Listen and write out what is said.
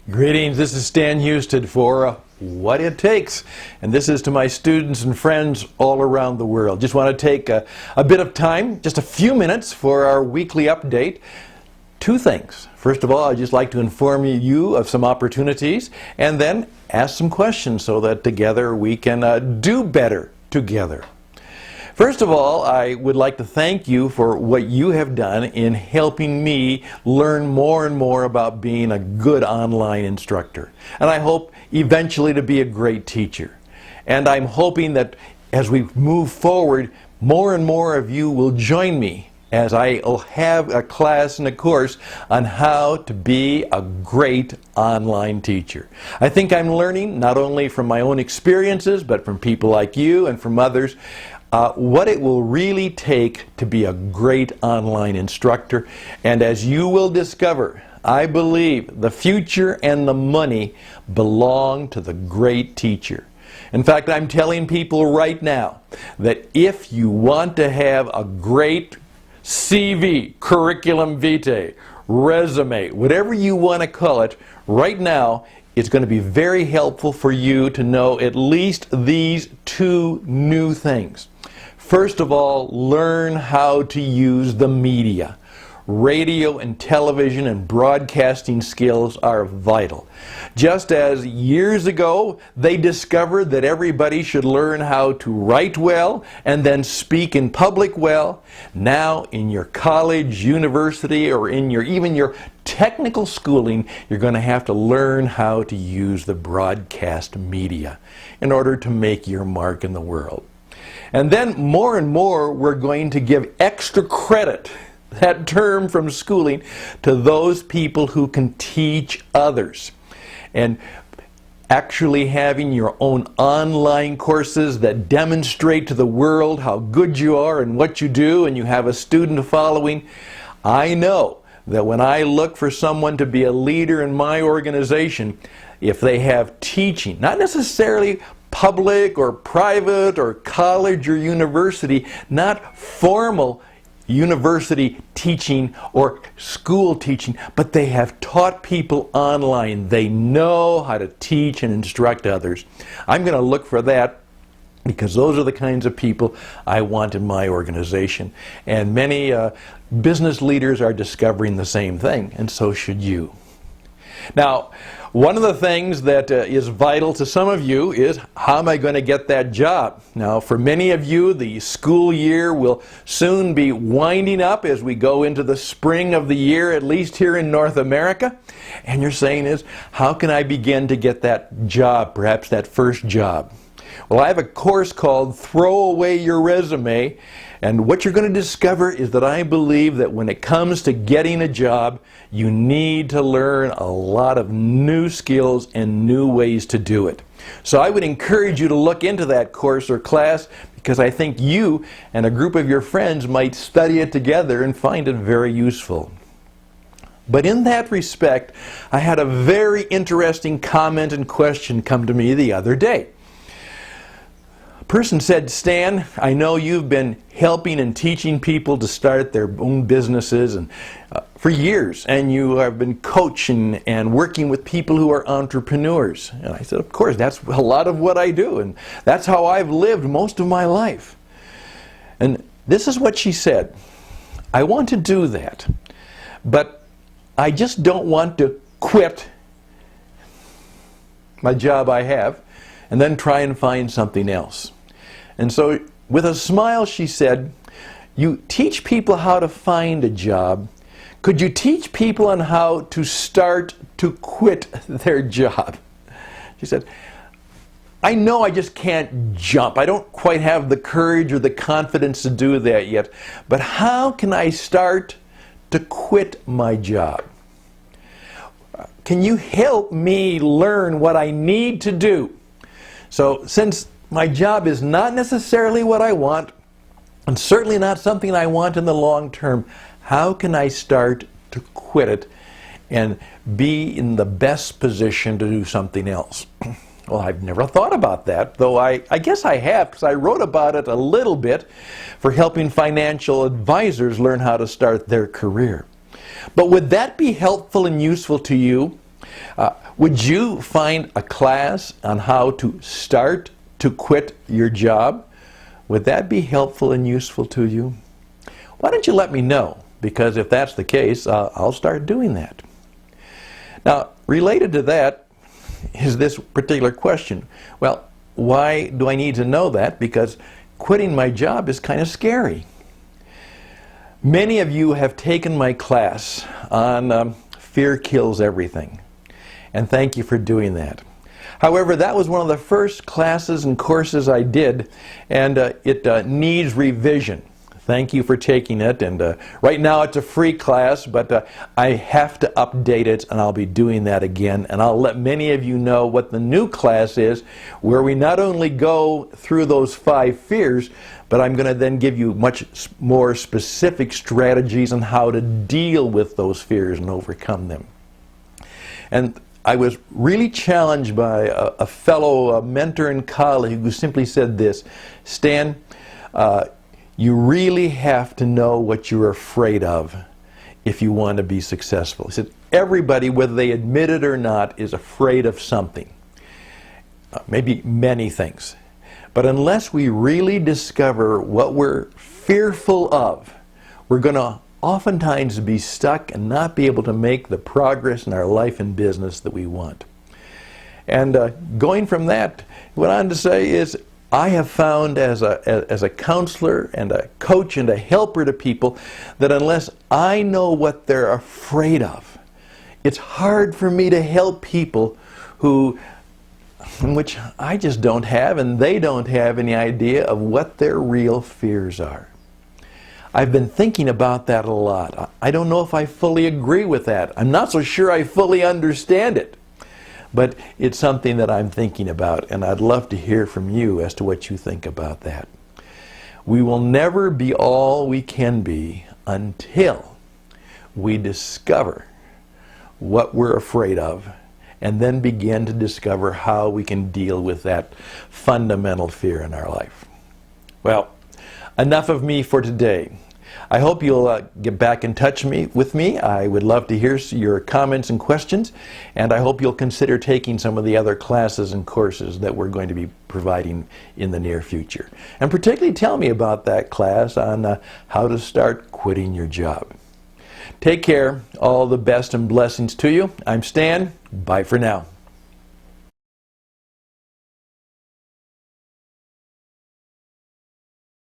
Greetings, this is Stan Hustad for What It Takes. And this is to my students and friends all around the world. Just want to take a bit of time, just a few minutes for our weekly update. Two things. First of all, I'd just like to inform you of some opportunities and then ask some questions so that together we can do better together. First of all, I would like to thank you for what you have done in helping me learn more and more about being a good online instructor. And I hope eventually to be a great teacher. And I'm hoping that as we move forward, more and more of you will join me as I'll have a class and a course on how to be a great online teacher. I think I'm learning not only from my own experiences, but from people like you and from others, what it will really take to be a great online instructor. And as you will discover, I believe the future and the money belong to the great teacher. In fact, I'm telling people right now that if you want to have a great CV, curriculum vitae, resume, whatever you want to call it, right now it's going to be very helpful for you to know at least these two new things. First of all, learn how to use the media. Radio and television and broadcasting skills are vital. Just as years ago they discovered that everybody should learn how to write well and then speak in public well, now in your college, university, or in even your technical schooling, you're going to have to learn how to use the broadcast media in order to make your mark in the world. And then more and more we're going to give extra credit, that term from schooling, to those people who can teach others. And actually having your own online courses that demonstrate to the world how good you are and what you do, and you have a student following. I know that when I look for someone to be a leader in my organization, if they have teaching, not necessarily public or private or college or university, not formal university teaching or school teaching, but they have taught people online. They know how to teach and instruct others. I'm going to look for that because those are the kinds of people I want in my organization. And many business leaders are discovering the same thing, and so should you. Now, one of the things that is vital to some of you is, how am I going to get that job? Now, for many of you, the school year will soon be winding up as we go into the spring of the year, at least here in North America. And you're saying is, how can I begin to get that job, perhaps that first job? Well, I have a course called Throw Away Your Resume, and what you're going to discover is that I believe that when it comes to getting a job, you need to learn a lot of new skills and new ways to do it. So I would encourage you to look into that course or class, because I think you and a group of your friends might study it together and find it very useful. But in that respect, I had a very interesting comment and question come to me the other day. Person said, Stan, I know you've been helping and teaching people to start their own businesses and for years, and you have been coaching and working with people who are entrepreneurs. And I said, of course, that's a lot of what I do, and that's how I've lived most of my life. And this is what she said: I want to do that, but I just don't want to quit my job I have and then try and find something else. And so with a smile she said, you teach people how to find a job. Could you teach people on how to start to quit their job? She said, I know I just can't jump. I don't quite have the courage or the confidence to do that yet. But how can I start to quit my job? Can you help me learn what I need to do? So since my job is not necessarily what I want, and certainly not something I want in the long term, how can I start to quit it and be in the best position to do something else? Well, I've never thought about that, though I guess I have, because I wrote about it a little bit for helping financial advisors learn how to start their career. But would that be helpful and useful to you? Would you find a class on how to start to quit your job? Would that be helpful and useful to you? Why don't you let me know? Because if that's the case, I'll start doing that. Now, related to that is this particular question. Well, why do I need to know that? Because quitting my job is kind of scary. Many of you have taken my class on Fear Kills Everything, and thank you for doing that. However, that was one of the first classes and courses I did, and it needs revision. Thank you for taking it, and right now it's a free class, but I have to update it, and I'll be doing that again, and I'll let many of you know what the new class is, where we not only go through those 5 fears, but I'm going to then give you much more specific strategies on how to deal with those fears and overcome them. And I was really challenged by a fellow mentor and colleague who simply said this: Stan, you really have to know what you're afraid of if you want to be successful. He said, everybody, whether they admit it or not, is afraid of something. Maybe many things. But unless we really discover what we're fearful of, we're going to oftentimes be stuck and not be able to make the progress in our life and business that we want. And going from that, what I wanted to say is, I have found as a counselor and a coach and a helper to people that unless I know what they're afraid of, it's hard for me to help people in which I just don't have, and they don't have any idea of what their real fears are. I've been thinking about that a lot. I don't know if I fully agree with that. I'm not so sure I fully understand it. But it's something that I'm thinking about, and I'd love to hear from you as to what you think about that. We will never be all we can be until we discover what we're afraid of, and then begin to discover how we can deal with that fundamental fear in our life. Well, enough of me for today. I hope you'll get back in touch with me. I would love to hear your comments and questions, and I hope you'll consider taking some of the other classes and courses that we're going to be providing in the near future. And particularly tell me about that class on how to start quitting your job. Take care. All the best and blessings to you. I'm Stan. Bye for now.